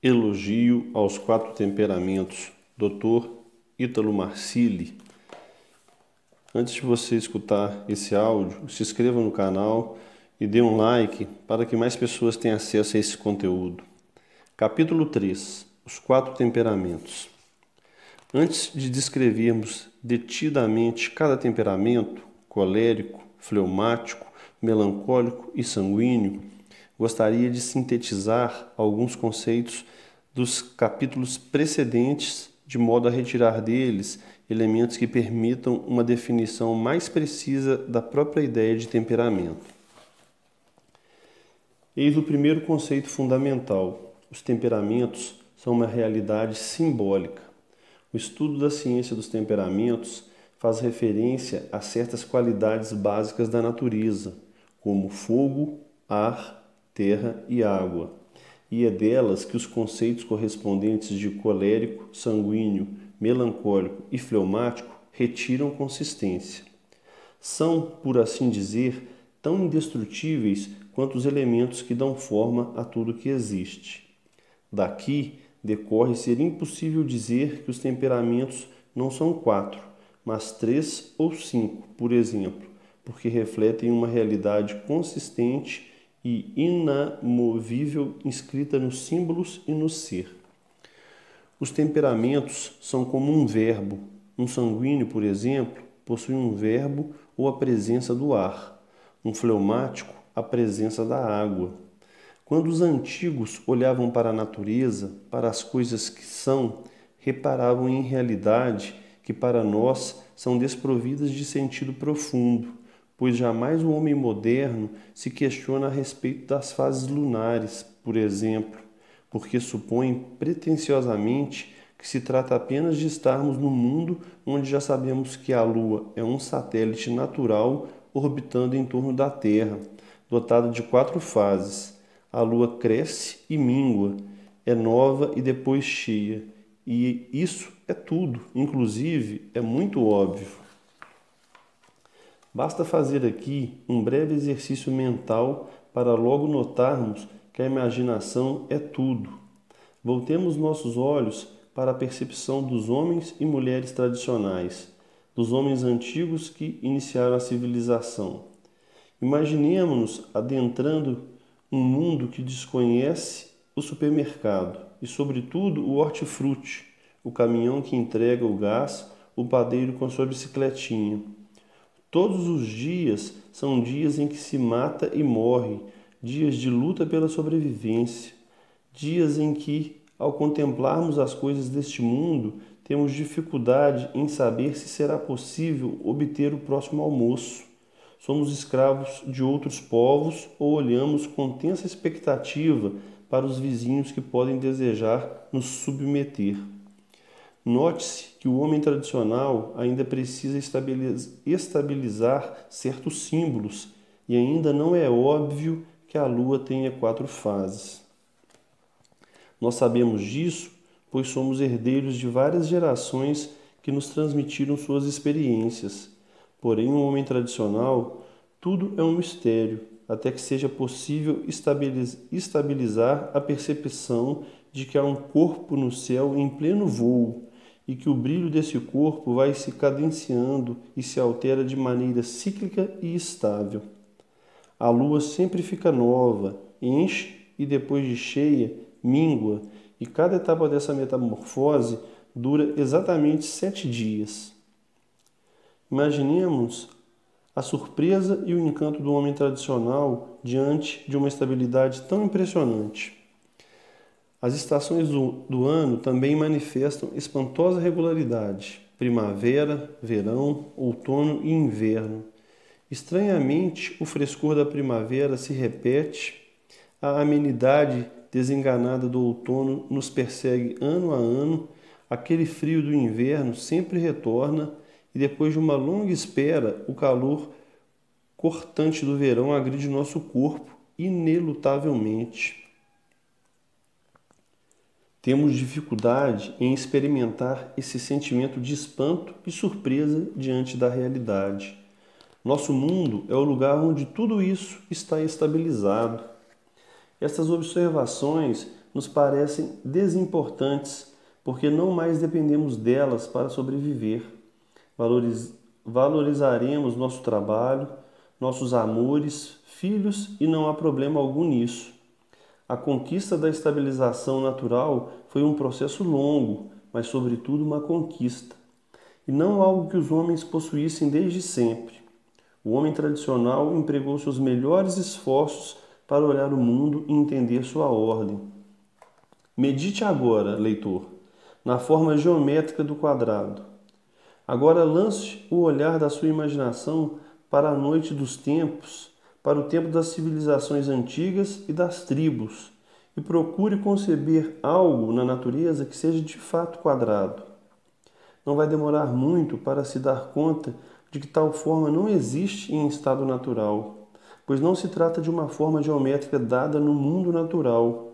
Elogio aos Quatro Temperamentos, Dr. Ítalo Marcilli. Antes de você escutar esse áudio, se inscreva no canal e dê um like para que mais pessoas tenham acesso a esse conteúdo. Capítulo 3. Os Quatro Temperamentos. Antes de descrevermos detidamente cada temperamento, colérico, fleumático, melancólico e sanguíneo, gostaria de sintetizar alguns conceitos dos capítulos precedentes, de modo a retirar deles elementos que permitam uma definição mais precisa da própria ideia de temperamento. Eis o primeiro conceito fundamental. Os temperamentos são uma realidade simbólica. O estudo da ciência dos temperamentos faz referência a certas qualidades básicas da natureza, como fogo, ar, terra e água, e é delas que os conceitos correspondentes de colérico, sanguíneo, melancólico e fleumático retiram consistência. São, por assim dizer, tão indestrutíveis quanto os elementos que dão forma a tudo que existe. Daqui decorre ser impossível dizer que os temperamentos não são 4, mas 3 ou 5, por exemplo, porque refletem uma realidade consistente e inamovível inscrita nos símbolos e no ser. Os temperamentos são como um verbo. Um sanguíneo, por exemplo, possui um verbo ou a presença do ar. Um fleumático, a presença da água. Quando os antigos olhavam para a natureza, para as coisas que são, reparavam em realidade que para nós são desprovidas de sentido profundo, pois jamais o homem moderno se questiona a respeito das fases lunares, por exemplo, porque supõe pretensiosamente que se trata apenas de estarmos no mundo onde já sabemos que a Lua é um satélite natural orbitando em torno da Terra, dotado de 4 fases. A Lua cresce e mingua, é nova e depois cheia, e isso é tudo, inclusive é muito óbvio. Basta fazer aqui um breve exercício mental para logo notarmos que a imaginação é tudo. Voltemos nossos olhos para a percepção dos homens e mulheres tradicionais, dos homens antigos que iniciaram a civilização. Imaginemos-nos adentrando um mundo que desconhece o supermercado e, sobretudo, o hortifruti, o caminhão que entrega o gás, o padeiro com sua bicicletinha. Todos os dias são dias em que se mata e morre, dias de luta pela sobrevivência, dias em que, ao contemplarmos as coisas deste mundo, temos dificuldade em saber se será possível obter o próximo almoço. Somos escravos de outros povos ou olhamos com tensa expectativa para os vizinhos que podem desejar nos submeter. Note-se que o homem tradicional ainda precisa estabilizar certos símbolos e ainda não é óbvio que a Lua tenha 4 fases. Nós sabemos disso, pois somos herdeiros de várias gerações que nos transmitiram suas experiências. Porém, o homem tradicional, tudo é um mistério, até que seja possível estabilizar a percepção de que há um corpo no céu em pleno voo, e que o brilho desse corpo vai se cadenciando e se altera de maneira cíclica e estável. A lua sempre fica nova, enche e depois de cheia, mingua, e cada etapa dessa metamorfose dura exatamente 7 dias. Imaginemos a surpresa e o encanto do homem tradicional diante de uma estabilidade tão impressionante. As estações do ano também manifestam espantosa regularidade: primavera, verão, outono e inverno. Estranhamente, o frescor da primavera se repete, a amenidade desenganada do outono nos persegue ano a ano, aquele frio do inverno sempre retorna e depois de uma longa espera, o calor cortante do verão agride nosso corpo inelutavelmente. Temos dificuldade em experimentar esse sentimento de espanto e surpresa diante da realidade. Nosso mundo é o lugar onde tudo isso está estabilizado. Estas observações nos parecem desimportantes, porque não mais dependemos delas para sobreviver. Valorizaremos nosso trabalho, nossos amores, filhos e não há problema algum nisso. A conquista da estabilização natural foi um processo longo, mas sobretudo uma conquista, e não algo que os homens possuíssem desde sempre. O homem tradicional empregou seus melhores esforços para olhar o mundo e entender sua ordem. Medite agora, leitor, na forma geométrica do quadrado. Agora lance o olhar da sua imaginação para a noite dos tempos, para o tempo das civilizações antigas e das tribos, e procure conceber algo na natureza que seja de fato quadrado. Não vai demorar muito para se dar conta de que tal forma não existe em estado natural, pois não se trata de uma forma geométrica dada no mundo natural.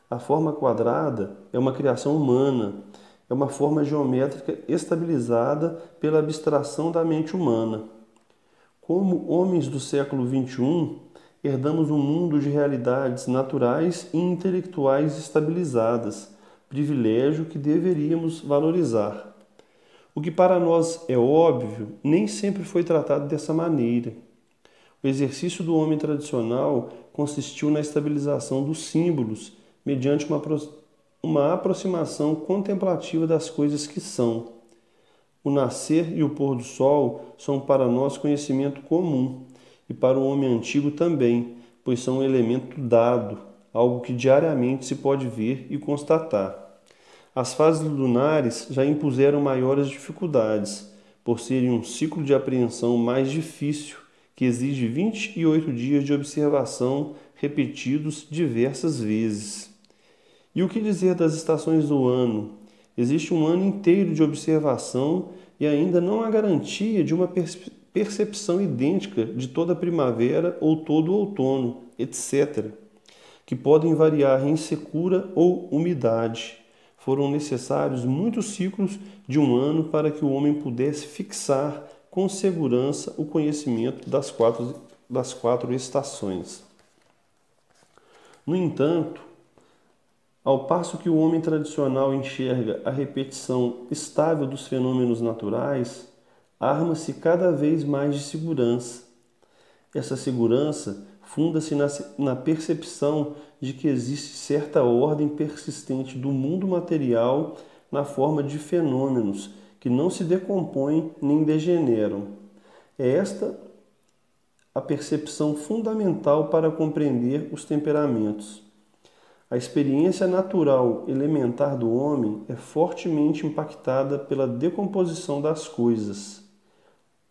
A forma quadrada é uma criação humana, é uma forma geométrica estabilizada pela abstração da mente humana. Como homens do século XXI, herdamos um mundo de realidades naturais e intelectuais estabilizadas, privilégio que deveríamos valorizar. O que para nós é óbvio, nem sempre foi tratado dessa maneira. O exercício do homem tradicional consistiu na estabilização dos símbolos, mediante uma aproximação contemplativa das coisas que são. O nascer e o pôr do sol são para nós conhecimento comum, e para o homem antigo também, pois são um elemento dado, algo que diariamente se pode ver e constatar. As fases lunares já impuseram maiores dificuldades, por serem um ciclo de apreensão mais difícil, que exige 28 dias de observação repetidos diversas vezes. E o que dizer das estações do ano? Existe um ano inteiro de observação e ainda não há garantia de uma percepção idêntica de toda a primavera ou todo o outono, etc., que podem variar em secura ou umidade. Foram necessários muitos ciclos de um ano para que o homem pudesse fixar com segurança o conhecimento das quatro estações. No entanto, ao passo que o homem tradicional enxerga a repetição estável dos fenômenos naturais, arma-se cada vez mais de segurança. Essa segurança funda-se na percepção de que existe certa ordem persistente do mundo material na forma de fenômenos que não se decompõem nem degeneram. É esta a percepção fundamental para compreender os temperamentos. A experiência natural elementar do homem é fortemente impactada pela decomposição das coisas.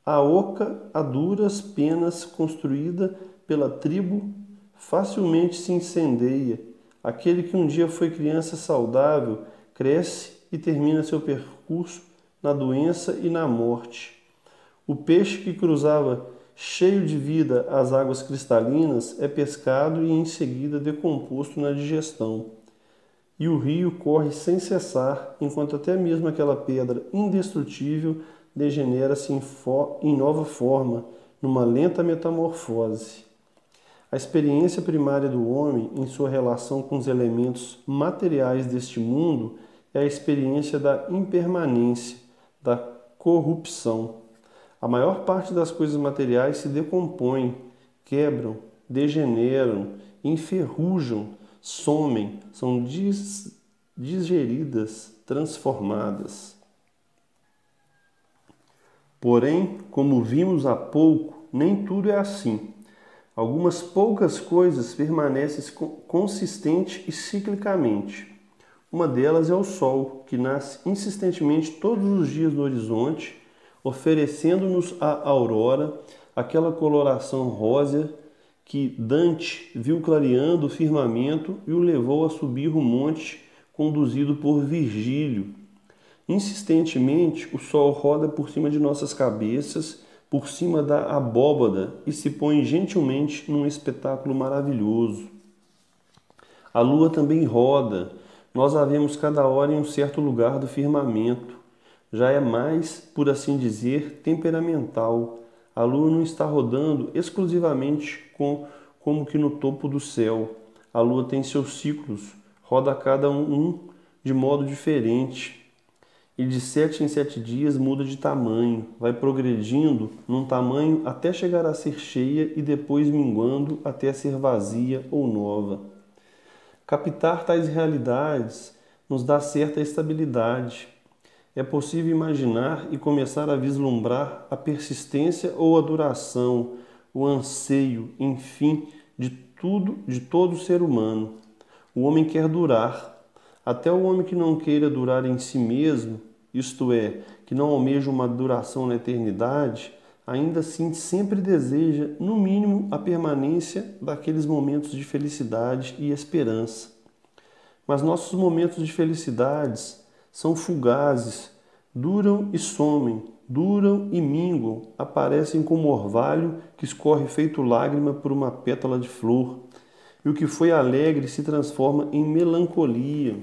A oca a duras penas construída pela tribo facilmente se incendeia. Aquele que um dia foi criança saudável cresce e termina seu percurso na doença e na morte. O peixe que cruzava cheio de vida as águas cristalinas é pescado e em seguida decomposto na digestão. E o rio corre sem cessar, enquanto até mesmo aquela pedra indestrutível degenera-se em nova forma, numa lenta metamorfose. A experiência primária do homem em sua relação com os elementos materiais deste mundo é a experiência da impermanência, da corrupção. A maior parte das coisas materiais se decompõem, quebram, degeneram, enferrujam, somem, são digeridas, transformadas. Porém, como vimos há pouco, nem tudo é assim. Algumas poucas coisas permanecem consistente e ciclicamente. Uma delas é o Sol, que nasce insistentemente todos os dias no horizonte, oferecendo-nos a aurora, aquela coloração rósea que Dante viu clareando o firmamento e o levou a subir o monte conduzido por Virgílio. Insistentemente, o Sol roda por cima de nossas cabeças, por cima da abóbada e se põe gentilmente num espetáculo maravilhoso. A Lua também roda, nós a vemos cada hora em um certo lugar do firmamento. Já é mais, por assim dizer, temperamental. A Lua não está rodando exclusivamente como que no topo do céu. A lua tem seus ciclos, roda cada um de modo diferente. E de 7 em 7 dias muda de tamanho, vai progredindo num tamanho até chegar a ser cheia e depois minguando até ser vazia ou nova. Captar tais realidades nos dá certa estabilidade. É possível imaginar e começar a vislumbrar a persistência ou a duração, o anseio, enfim, de todo ser humano. O homem quer durar. Até o homem que não queira durar em si mesmo, isto é, que não almeja uma duração na eternidade, ainda assim sempre deseja, no mínimo, a permanência daqueles momentos de felicidade e esperança. Mas nossos momentos de felicidades são fugazes, duram e somem, duram e minguam, aparecem como orvalho que escorre feito lágrima por uma pétala de flor, e o que foi alegre se transforma em melancolia.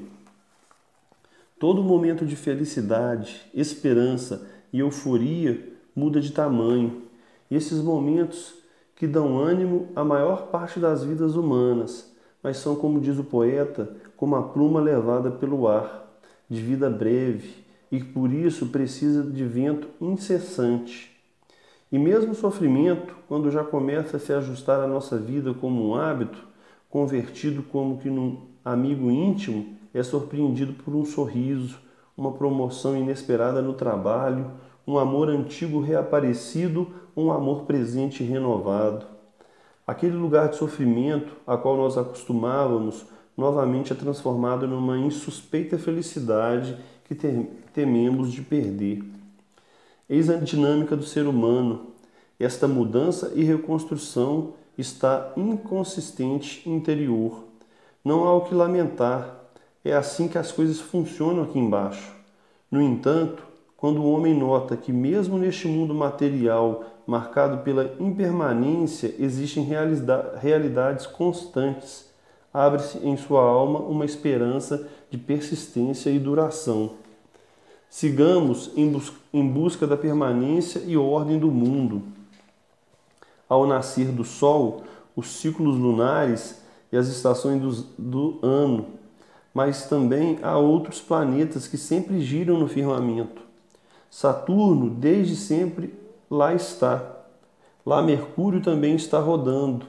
Todo momento de felicidade, esperança e euforia muda de tamanho. E esses momentos que dão ânimo à maior parte das vidas humanas, mas são, como diz o poeta, como a pluma levada pelo ar, de vida breve, e por isso precisa de vento incessante. E mesmo o sofrimento, quando já começa a se ajustar à nossa vida como um hábito, convertido como que num amigo íntimo, é surpreendido por um sorriso, uma promoção inesperada no trabalho, um amor antigo reaparecido, um amor presente renovado. Aquele lugar de sofrimento a qual nós acostumávamos, novamente é transformado numa insuspeita felicidade que tememos de perder. Eis a dinâmica do ser humano. Esta mudança e reconstrução está inconsistente interior. Não há o que lamentar. É assim que as coisas funcionam aqui embaixo. No entanto, quando o homem nota que mesmo neste mundo material marcado pela impermanência existem realidades constantes, abre-se em sua alma uma esperança de persistência e duração. Sigamos em busca da permanência e ordem do mundo. Ao nascer do Sol, os ciclos lunares e as estações do ano, mas também há outros planetas que sempre giram no firmamento. Saturno, desde sempre, lá está. Lá Mercúrio também está rodando.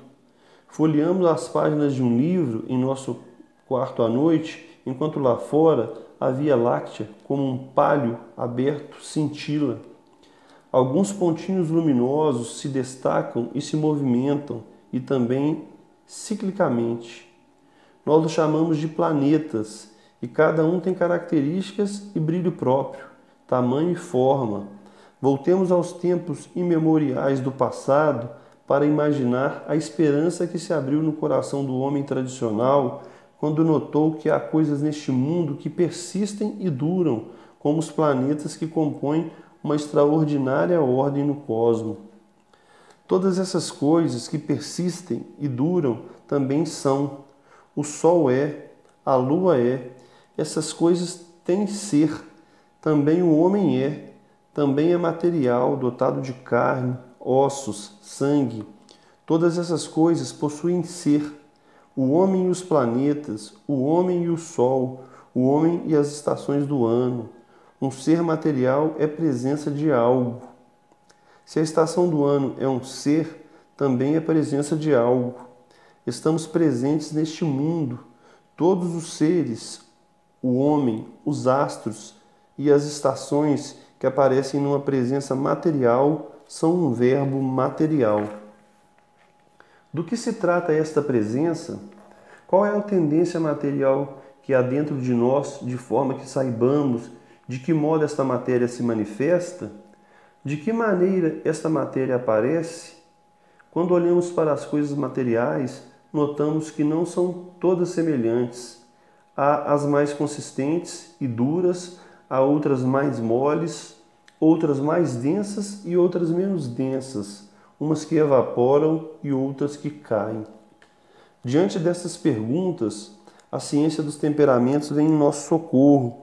Folheamos as páginas de um livro em nosso quarto à noite, enquanto lá fora a Via Láctea, como um palho aberto, cintila. Alguns pontinhos luminosos se destacam e se movimentam, e também ciclicamente. Nós os chamamos de planetas, e cada um tem características e brilho próprio, tamanho e forma. Voltemos aos tempos imemoriais do passado para imaginar a esperança que se abriu no coração do homem tradicional quando notou que há coisas neste mundo que persistem e duram, como os planetas que compõem uma extraordinária ordem no cosmos. Todas essas coisas que persistem e duram também são. O Sol é, a Lua é, essas coisas têm ser. Também o homem é, também é material, dotado de carne, ossos, sangue. Todas essas coisas possuem ser. O homem e os planetas, o homem e o Sol, o homem e as estações do ano. Um ser material é presença de algo. Se a estação do ano é um ser, também é presença de algo. Estamos presentes neste mundo. Todos os seres, o homem, os astros e as estações que aparecem numa presença material são um verbo material. Do que se trata esta presença? Qual é a tendência material que há dentro de nós, de forma que saibamos de que modo esta matéria se manifesta? De que maneira esta matéria aparece? Quando olhamos para as coisas materiais, notamos que não são todas semelhantes. Há as mais consistentes e duras, há outras mais moles, outras mais densas e outras menos densas, umas que evaporam e outras que caem. Diante dessas perguntas, a ciência dos temperamentos vem em nosso socorro.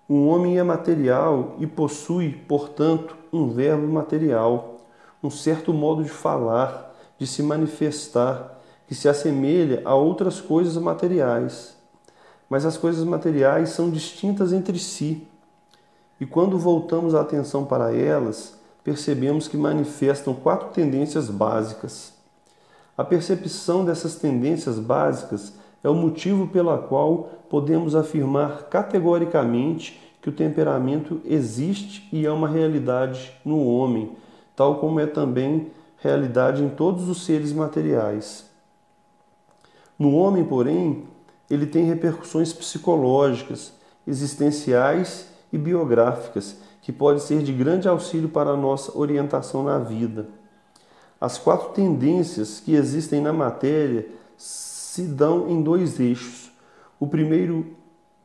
O homem é material e possui, portanto, um verbo material, um certo modo de falar, de se manifestar, que se assemelha a outras coisas materiais. Mas as coisas materiais são distintas entre si. E quando voltamos a atenção para elas, percebemos que manifestam 4 tendências básicas. A percepção dessas tendências básicas é o motivo pela qual podemos afirmar categoricamente que o temperamento existe e é uma realidade no homem, tal como é também realidade em todos os seres materiais. No homem, porém, ele tem repercussões psicológicas, existenciais e biográficas, que podem ser de grande auxílio para a nossa orientação na vida. As 4 tendências que existem na matéria se dão em 2 eixos. O primeiro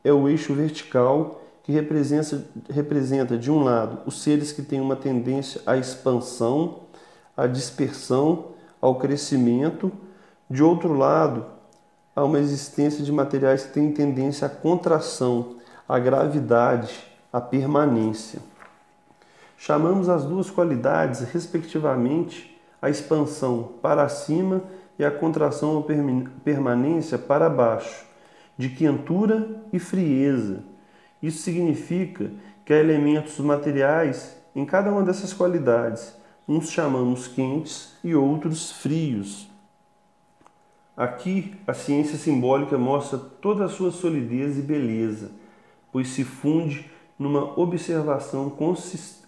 é o eixo vertical, que representa, de um lado, os seres que têm uma tendência à expansão, à dispersão, ao crescimento. De outro lado, há uma existência de materiais que têm tendência à contração, à gravidade, à permanência. Chamamos as 2 qualidades, respectivamente, a expansão para cima e a contração ou permanência para baixo, de quentura e frieza. Isso significa que há elementos materiais em cada uma dessas qualidades. Uns chamamos quentes e outros frios. Aqui, a ciência simbólica mostra toda a sua solidez e beleza, pois se funde numa observação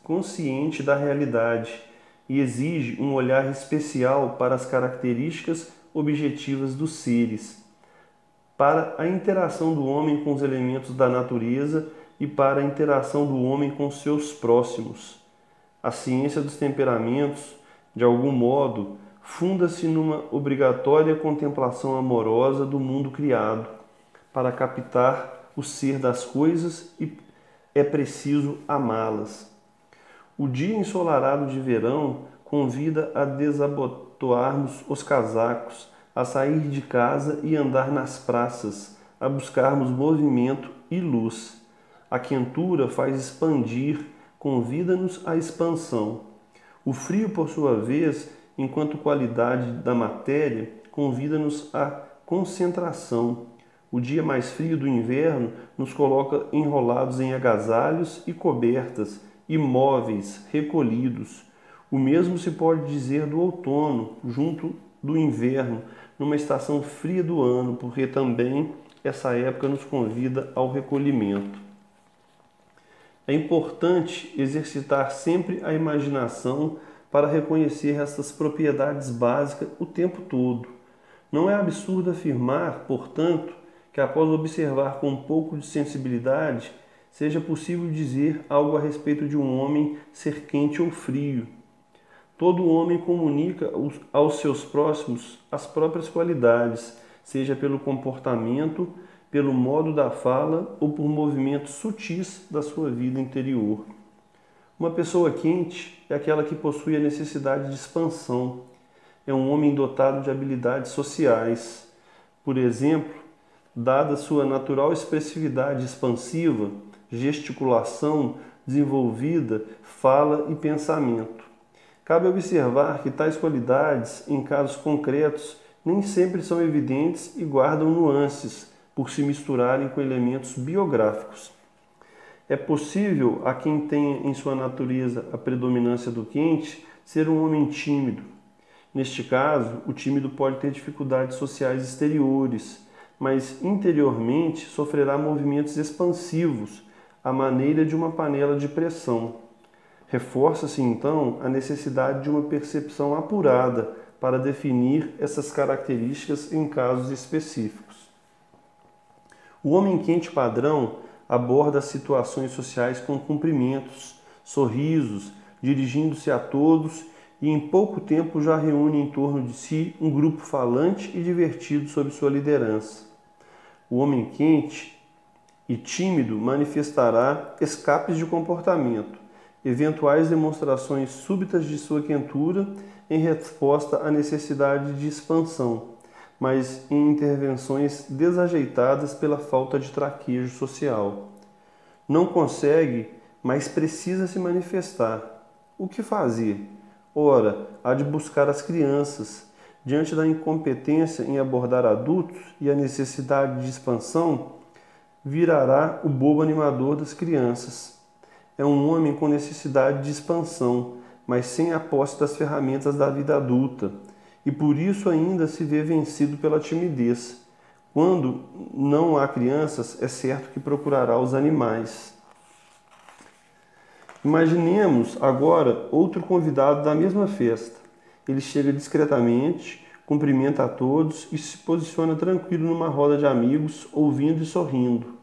consciente da realidade e exige um olhar especial para as características objetivas dos seres, para a interação do homem com os elementos da natureza e para a interação do homem com seus próximos. A ciência dos temperamentos, de algum modo, funda-se numa obrigatória contemplação amorosa do mundo criado. Para captar o ser das coisas é preciso amá-las. O dia ensolarado de verão convida a desabotoarmos os casacos, a sair de casa e andar nas praças, a buscarmos movimento e luz. A quentura faz expandir, convida-nos à expansão. O frio, por sua vez, enquanto qualidade da matéria, convida-nos à concentração. O dia mais frio do inverno nos coloca enrolados em agasalhos e cobertas, imóveis, recolhidos. O mesmo se pode dizer do outono, junto do inverno, numa estação fria do ano, porque também essa época nos convida ao recolhimento. É importante exercitar sempre a imaginação para reconhecer estas propriedades básicas o tempo todo. Não é absurdo afirmar, portanto, que após observar com um pouco de sensibilidade, seja possível dizer algo a respeito de um homem ser quente ou frio. Todo homem comunica aos seus próximos as próprias qualidades, seja pelo comportamento, pelo modo da fala ou por movimentos sutis da sua vida interior. Uma pessoa quente é aquela que possui a necessidade de expansão. É um homem dotado de habilidades sociais. Por exemplo, dada sua natural expressividade expansiva, gesticulação desenvolvida, fala e pensamento. Cabe observar que tais qualidades, em casos concretos, nem sempre são evidentes e guardam nuances, por se misturarem com elementos biográficos. É possível a quem tenha em sua natureza a predominância do quente ser um homem tímido. Neste caso, o tímido pode ter dificuldades sociais exteriores, mas interiormente sofrerá movimentos expansivos, à maneira de uma panela de pressão. Reforça-se então a necessidade de uma percepção apurada para definir essas características em casos específicos. O homem quente padrão aborda as situações sociais com cumprimentos, sorrisos, dirigindo-se a todos e em pouco tempo já reúne em torno de si um grupo falante e divertido sob sua liderança. O homem quente e tímido manifestará escapes de comportamento, eventuais demonstrações súbitas de sua quentura em resposta à necessidade de expansão, mas em intervenções desajeitadas pela falta de traquejo social. Não consegue, mas precisa se manifestar. O que fazer? Ora, há de buscar as crianças, diante da incompetência em abordar adultos e a necessidade de expansão, virará o bobo animador das crianças. É um homem com necessidade de expansão, mas sem a posse das ferramentas da vida adulta, e por isso ainda se vê vencido pela timidez. Quando não há crianças, é certo que procurará os animais. Imaginemos agora outro convidado da mesma festa. Ele chega discretamente, cumprimenta a todos e se posiciona tranquilo numa roda de amigos, ouvindo e sorrindo.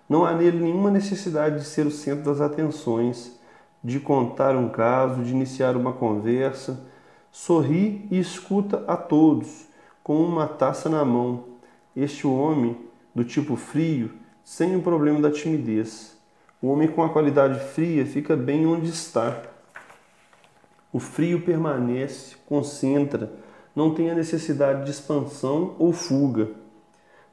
Não há nele nenhuma necessidade de ser o centro das atenções, de contar um caso, de iniciar uma conversa. Sorri e escuta a todos, com uma taça na mão. Este homem, do tipo frio, sem o problema da timidez. O homem com a qualidade fria fica bem onde está. O frio permanece, concentra, não tem a necessidade de expansão ou fuga.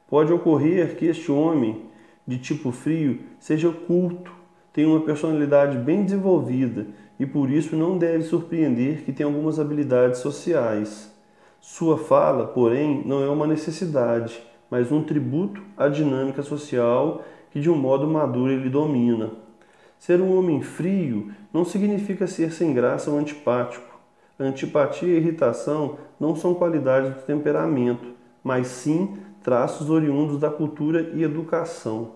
Pode ocorrer que este homem, de tipo frio, seja culto, tenha uma personalidade bem desenvolvida e por isso não deve surpreender que tenha algumas habilidades sociais. Sua fala, porém, não é uma necessidade, mas um tributo à dinâmica social que de um modo maduro ele domina. Ser um homem frio não significa ser sem graça ou antipático. A antipatia e a irritação não são qualidades do temperamento, mas sim traços oriundos da cultura e educação.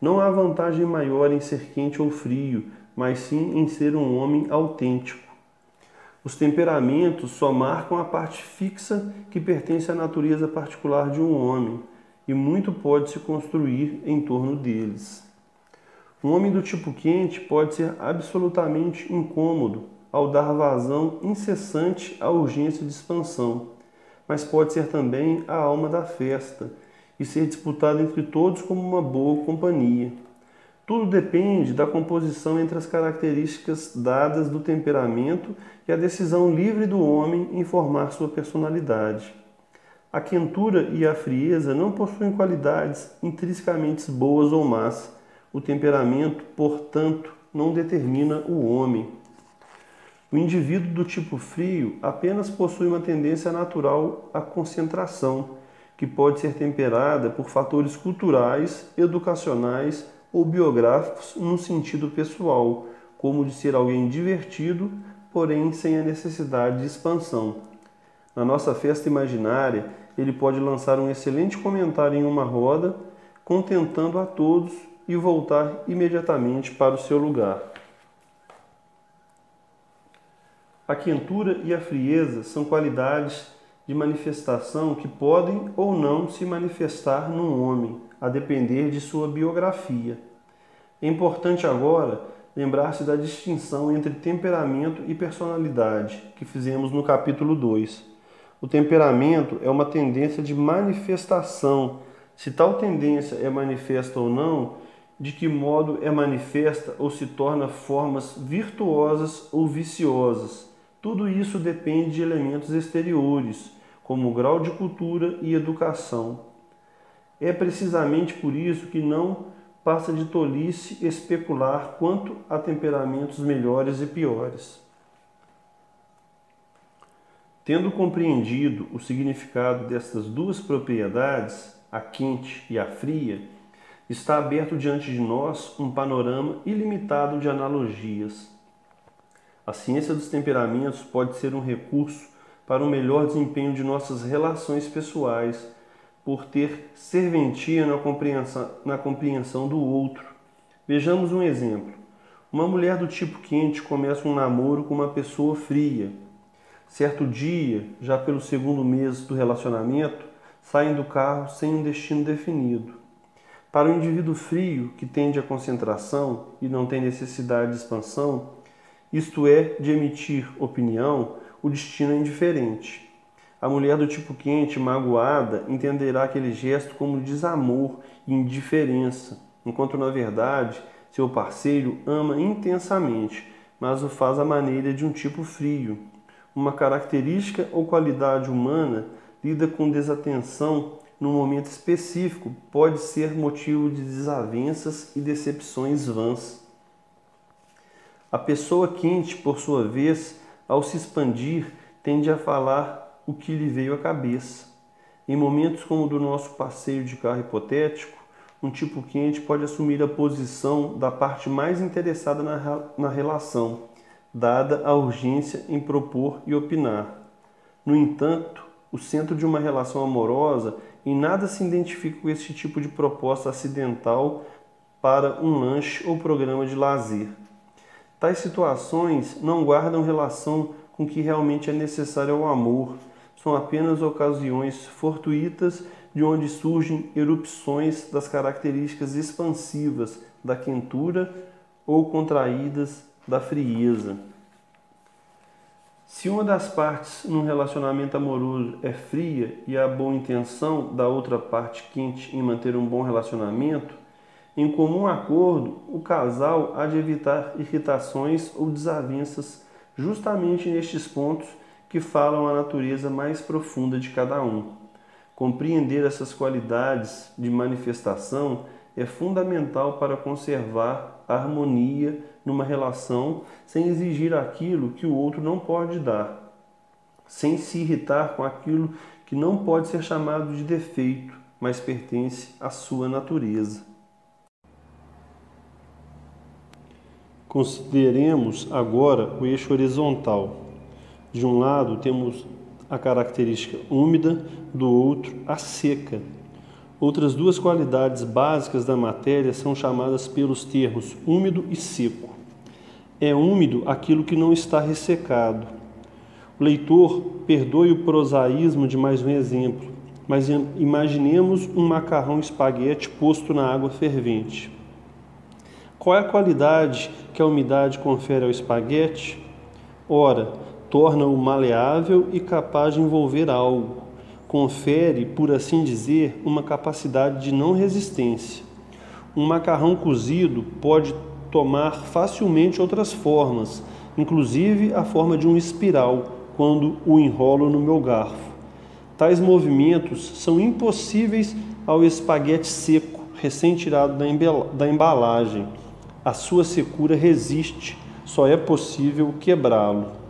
Não há vantagem maior em ser quente ou frio, mas sim em ser um homem autêntico. Os temperamentos só marcam a parte fixa que pertence à natureza particular de um homem, e muito pode se construir em torno deles. Um homem do tipo quente pode ser absolutamente incômodo ao dar vazão incessante à urgência de expansão, mas pode ser também a alma da festa e ser disputado entre todos como uma boa companhia. Tudo depende da composição entre as características dadas do temperamento e a decisão livre do homem em formar sua personalidade. A quentura e a frieza não possuem qualidades intrinsecamente boas ou más. O temperamento, portanto, não determina o homem. O indivíduo do tipo frio apenas possui uma tendência natural à concentração, que pode ser temperada por fatores culturais, educacionais ou biográficos num sentido pessoal, como de ser alguém divertido, porém sem a necessidade de expansão. Na nossa festa imaginária, ele pode lançar um excelente comentário em uma roda, contentando a todos e voltar imediatamente para o seu lugar. A quentura e a frieza são qualidades de manifestação que podem ou não se manifestar num homem, a depender de sua biografia. É importante agora lembrar-se da distinção entre temperamento e personalidade, que fizemos no capítulo 2. O temperamento é uma tendência de manifestação. Se tal tendência é manifesta ou não, de que modo é manifesta ou se torna formas virtuosas ou viciosas. Tudo isso depende de elementos exteriores, como o grau de cultura e educação. É precisamente por isso que não passa de tolice especular quanto a temperamentos melhores e piores. Tendo compreendido o significado destas duas propriedades, a quente e a fria, está aberto diante de nós um panorama ilimitado de analogias. A ciência dos temperamentos pode ser um recurso para um melhor desempenho de nossas relações pessoais, por ter serventia na compreensão do outro. Vejamos um exemplo. Uma mulher do tipo quente começa um namoro com uma pessoa fria. Certo dia, já pelo segundo mês do relacionamento, saem do carro sem um destino definido. Para o indivíduo frio, que tende à concentração e não tem necessidade de expansão, isto é, de emitir opinião, o destino é indiferente. A mulher do tipo quente, magoada, entenderá aquele gesto como desamor e indiferença, enquanto na verdade seu parceiro ama intensamente, mas o faz à maneira de um tipo frio. Uma característica ou qualidade humana lida com desatenção num momento específico pode ser motivo de desavenças e decepções vãs. A pessoa quente, por sua vez, ao se expandir, tende a falar o que lhe veio à cabeça. Em momentos como o do nosso passeio de carro hipotético, um tipo quente pode assumir a posição da parte mais interessada na relação, dada a urgência em propor e opinar. No entanto, o centro de uma relação amorosa em nada se identifica com esse tipo de proposta acidental para um lanche ou programa de lazer. Tais situações não guardam relação com o que realmente é necessário ao amor, são apenas ocasiões fortuitas de onde surgem erupções das características expansivas da quentura ou contraídas da frieza. Se uma das partes num relacionamento amoroso é fria e há boa intenção da outra parte quente em manter um bom relacionamento, em comum acordo, o casal há de evitar irritações ou desavenças justamente nestes pontos que falam a natureza mais profunda de cada um. Compreender essas qualidades de manifestação é fundamental para conservar a harmonia numa relação sem exigir aquilo que o outro não pode dar, sem se irritar com aquilo que não pode ser chamado de defeito, mas pertence à sua natureza. Consideremos agora o eixo horizontal. De um lado temos a característica úmida, do outro a seca. Outras duas qualidades básicas da matéria são chamadas pelos termos úmido e seco. É úmido aquilo que não está ressecado. O leitor perdoe o prosaísmo de mais um exemplo, mas imaginemos um macarrão espaguete posto na água fervente. Qual é a qualidade que a umidade confere ao espaguete? Ora, torna-o maleável e capaz de envolver algo. Confere, por assim dizer, uma capacidade de não resistência. Um macarrão cozido pode tomar facilmente outras formas, inclusive a forma de um espiral, quando o enrolo no meu garfo. Tais movimentos são impossíveis ao espaguete seco, recém-tirado da embalagem. A sua secura resiste, só é possível quebrá-lo.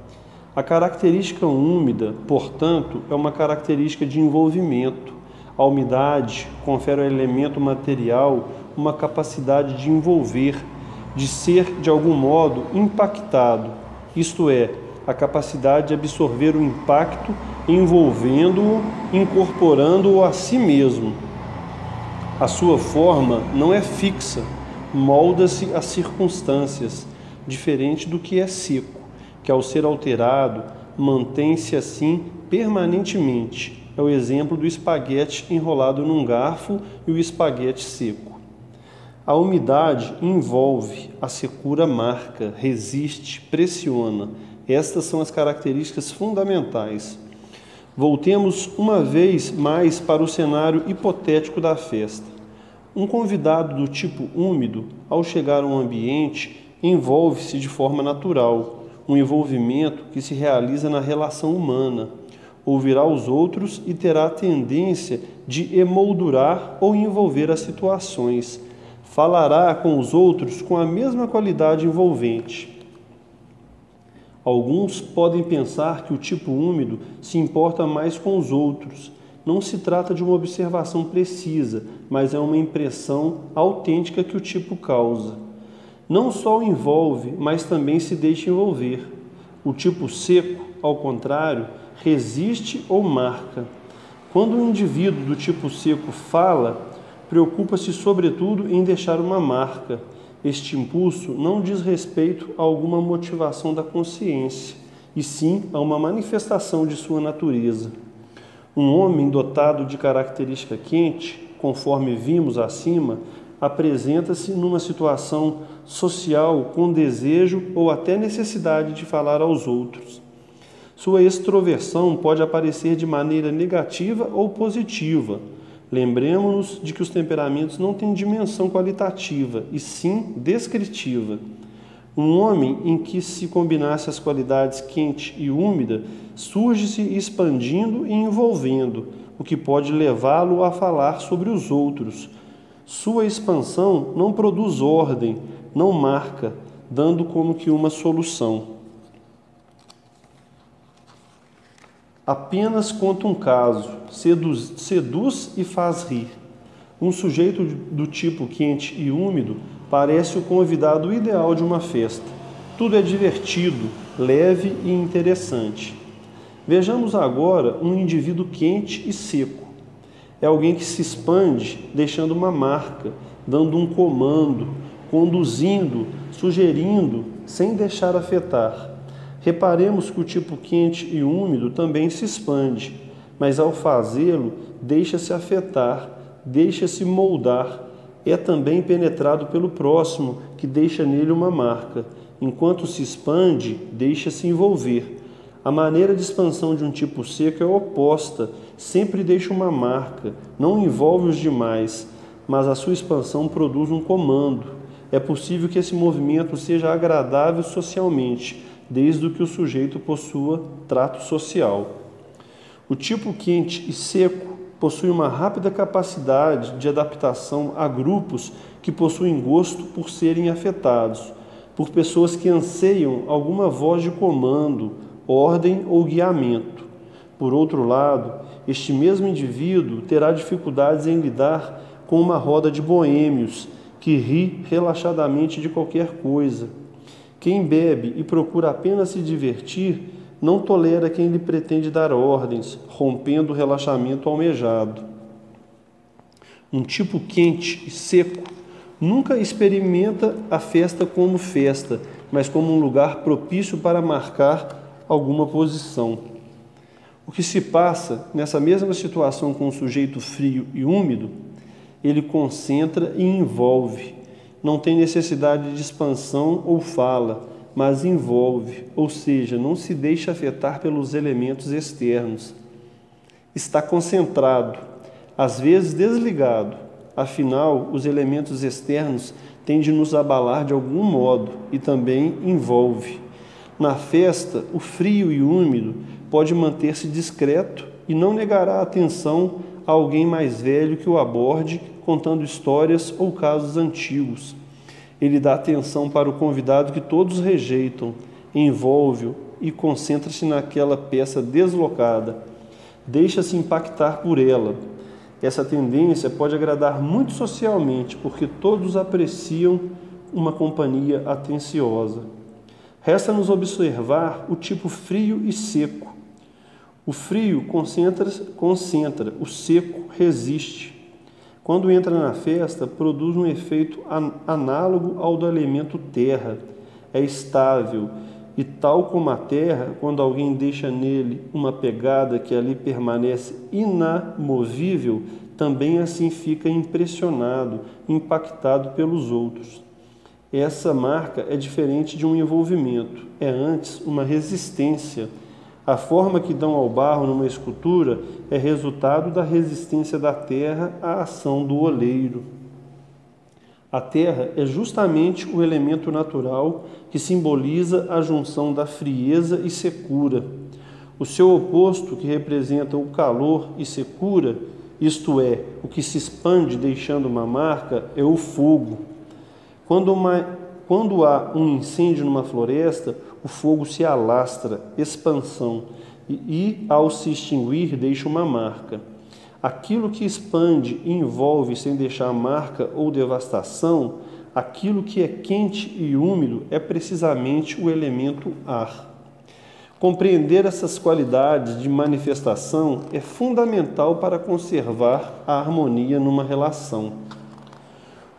A característica úmida, portanto, é uma característica de envolvimento. A umidade confere ao elemento material uma capacidade de envolver, de ser, de algum modo, impactado, isto é, a capacidade de absorver o impacto, envolvendo-o, incorporando-o a si mesmo. A sua forma não é fixa, molda-se às circunstâncias, diferente do que é seco, que ao ser alterado, mantém-se assim permanentemente. É o exemplo do espaguete enrolado num garfo e o espaguete seco. A umidade envolve, a secura marca, resiste, pressiona. Estas são as características fundamentais. Voltemos uma vez mais para o cenário hipotético da festa. Um convidado do tipo úmido, ao chegar a um ambiente, envolve-se de forma natural, um envolvimento que se realiza na relação humana. Ouvirá os outros e terá a tendência de emoldurar ou envolver as situações. Falará com os outros com a mesma qualidade envolvente. Alguns podem pensar que o tipo úmido se importa mais com os outros. Não se trata de uma observação precisa, mas é uma impressão autêntica que o tipo causa. Não só o envolve, mas também se deixa envolver. O tipo seco, ao contrário, resiste ou marca. Quando um indivíduo do tipo seco fala, preocupa-se sobretudo em deixar uma marca. Este impulso não diz respeito a alguma motivação da consciência, e sim a uma manifestação de sua natureza. Um homem dotado de característica quente, conforme vimos acima, apresenta-se numa situação social com desejo ou até necessidade de falar aos outros. Sua extroversão pode aparecer de maneira negativa ou positiva. Lembremos-nos de que os temperamentos não têm dimensão qualitativa, e sim descritiva. Um homem em que se combinasse as qualidades quente e úmida surge-se expandindo e envolvendo, o que pode levá-lo a falar sobre os outros. Sua expansão não produz ordem, não marca, dando como que uma solução. apenas conta um caso, seduz e faz rir. Um sujeito do tipo quente e úmido parece o convidado ideal de uma festa. Tudo é divertido, leve e interessante. Vejamos agora um indivíduo quente e seco. É alguém que se expande, deixando uma marca, dando um comando, conduzindo, sugerindo, sem deixar afetar. Reparemos que o tipo quente e úmido também se expande, mas ao fazê-lo, deixa-se afetar, deixa-se moldar. É também penetrado pelo próximo, que deixa nele uma marca. Enquanto se expande, deixa-se envolver. A maneira de expansão de um tipo seco é oposta, sempre deixa uma marca, não envolve os demais, mas a sua expansão produz um comando. É possível que esse movimento seja agradável socialmente, desde que o sujeito possua trato social. O tipo quente e seco possui uma rápida capacidade de adaptação a grupos que possuem gosto por serem afetados, por pessoas que anseiam alguma voz de comando, ordem ou guiamento. Por outro lado, este mesmo indivíduo terá dificuldades em lidar com uma roda de boêmios que ri relaxadamente de qualquer coisa. Quem bebe e procura apenas se divertir não tolera quem lhe pretende dar ordens, rompendo o relaxamento almejado. Um tipo quente e seco nunca experimenta a festa como festa, mas como um lugar propício para marcar alguma posição. O que se passa nessa mesma situação com um sujeito frio e úmido, ele concentra e envolve. Não tem necessidade de expansão ou fala, mas envolve, ou seja, não se deixa afetar pelos elementos externos. Está concentrado, às vezes desligado. Afinal, os elementos externos têm de nos abalar de algum modo e também envolve. Na festa, o frio e úmido pode manter-se discreto e não negará atenção a alguém mais velho que o aborde contando histórias ou casos antigos. Ele dá atenção para o convidado que todos rejeitam, envolve-o e concentra-se naquela peça deslocada. Deixa-se impactar por ela. Essa tendência pode agradar muito socialmente, porque todos apreciam uma companhia atenciosa. Resta-nos observar o tipo frio e seco. O frio concentra, o seco resiste. Quando entra na festa, produz um efeito análogo ao do elemento terra. É estável e, tal como a terra, quando alguém deixa nele uma pegada que ali permanece inamovível, também assim fica impressionado, impactado pelos outros. Essa marca é diferente de um envolvimento, é antes uma resistência. A forma que dão ao barro numa escultura é resultado da resistência da terra à ação do oleiro. A terra é justamente o elemento natural que simboliza a junção da frieza e secura. O seu oposto, que representa o calor e secura, isto é, o que se expande deixando uma marca, é o fogo. Quando há um incêndio numa floresta, o fogo se alastra, expansão, e ao se extinguir deixa uma marca. Aquilo que expande e envolve sem deixar marca ou devastação, aquilo que é quente e úmido é precisamente o elemento ar. Compreender essas qualidades de manifestação é fundamental para conservar a harmonia numa relação.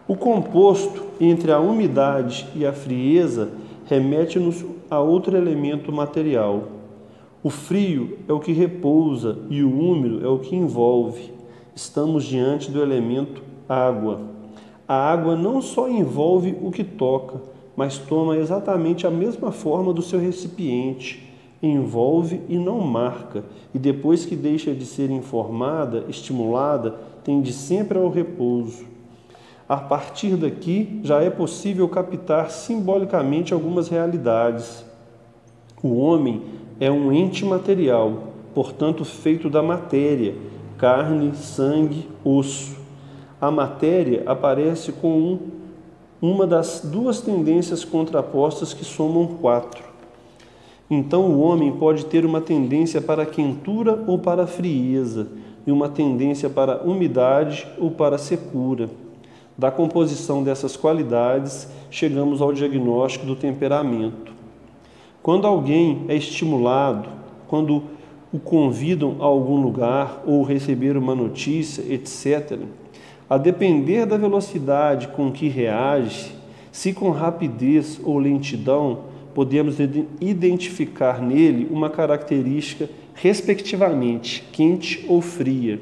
O composto entre a umidade e a frieza remete-nos a outro elemento material. O frio é o que repousa e o úmido é o que envolve. Estamos diante do elemento água. A água não só envolve o que toca, mas toma exatamente a mesma forma do seu recipiente. Envolve e não marca, e depois que deixa de ser informada, estimulada, tende sempre ao repouso. A partir daqui, já é possível captar simbolicamente algumas realidades. O homem é um ente material, portanto feito da matéria, carne, sangue, osso. A matéria aparece com uma das duas tendências contrapostas que somam 4. Então o homem pode ter uma tendência para a quentura ou para a frieza, e uma tendência para a umidade ou para a secura. Da composição dessas qualidades, chegamos ao diagnóstico do temperamento. Quando alguém é estimulado, quando o convidam a algum lugar ou receber uma notícia, etc., a depender da velocidade com que reage, se com rapidez ou lentidão, podemos identificar nele uma característica, respectivamente, quente ou fria.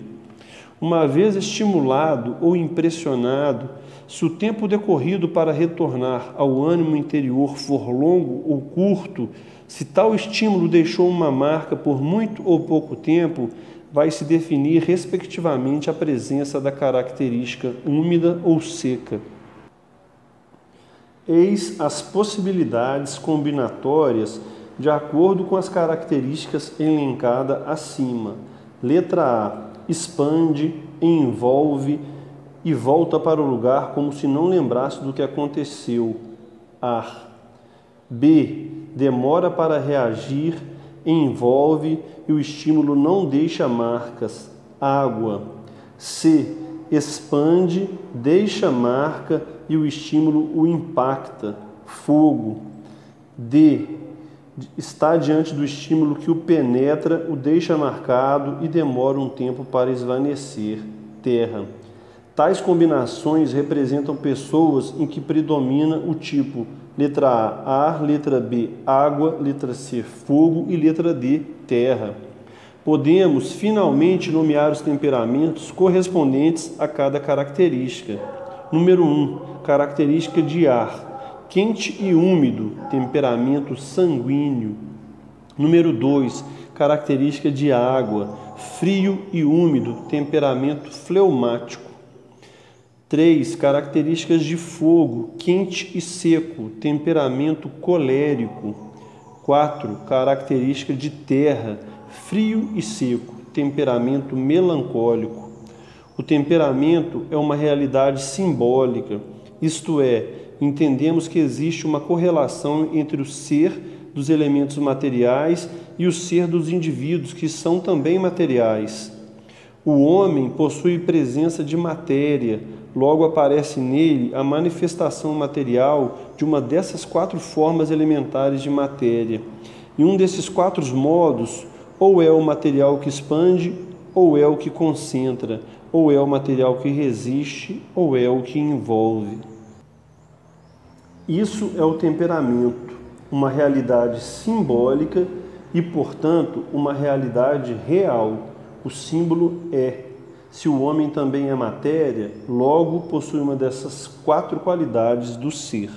Uma vez estimulado ou impressionado, se o tempo decorrido para retornar ao ânimo interior for longo ou curto, se tal estímulo deixou uma marca por muito ou pouco tempo, vai se definir, respectivamente, a presença da característica úmida ou seca. Eis as possibilidades combinatórias de acordo com as características elencadas acima. Letra A. Expande, envolve e volta para o lugar como se não lembrasse do que aconteceu. Ar. B. Demora para reagir, envolve e o estímulo não deixa marcas. Água. C. Expande, deixa marca e o estímulo o impacta. Fogo. D. Está diante do estímulo que o penetra, o deixa marcado e demora um tempo para esvanecer. Terra. Tais combinações representam pessoas em que predomina o tipo letra A, ar, letra B, água, letra C, fogo e letra D, terra. Podemos finalmente nomear os temperamentos correspondentes a cada característica. Número 1. Característica de ar. Quente e úmido, temperamento sanguíneo. Número 2. Característica de água. Frio e úmido, temperamento fleumático. 3. Características de fogo. Quente e seco, temperamento colérico. 4. Característica de terra. Frio e seco, temperamento melancólico. O temperamento é uma realidade simbólica, isto é, entendemos que existe uma correlação entre o ser dos elementos materiais e o ser dos indivíduos, que são também materiais. O homem possui presença de matéria, logo aparece nele a manifestação material de uma dessas 4 formas elementares de matéria. E um desses 4 modos, ou é o material que expande, ou é o que concentra, ou é o material que resiste, ou é o que envolve. Isso é o temperamento, uma realidade simbólica e, portanto, uma realidade real. O símbolo é. Se o homem também é matéria, logo possui uma dessas 4 qualidades do ser.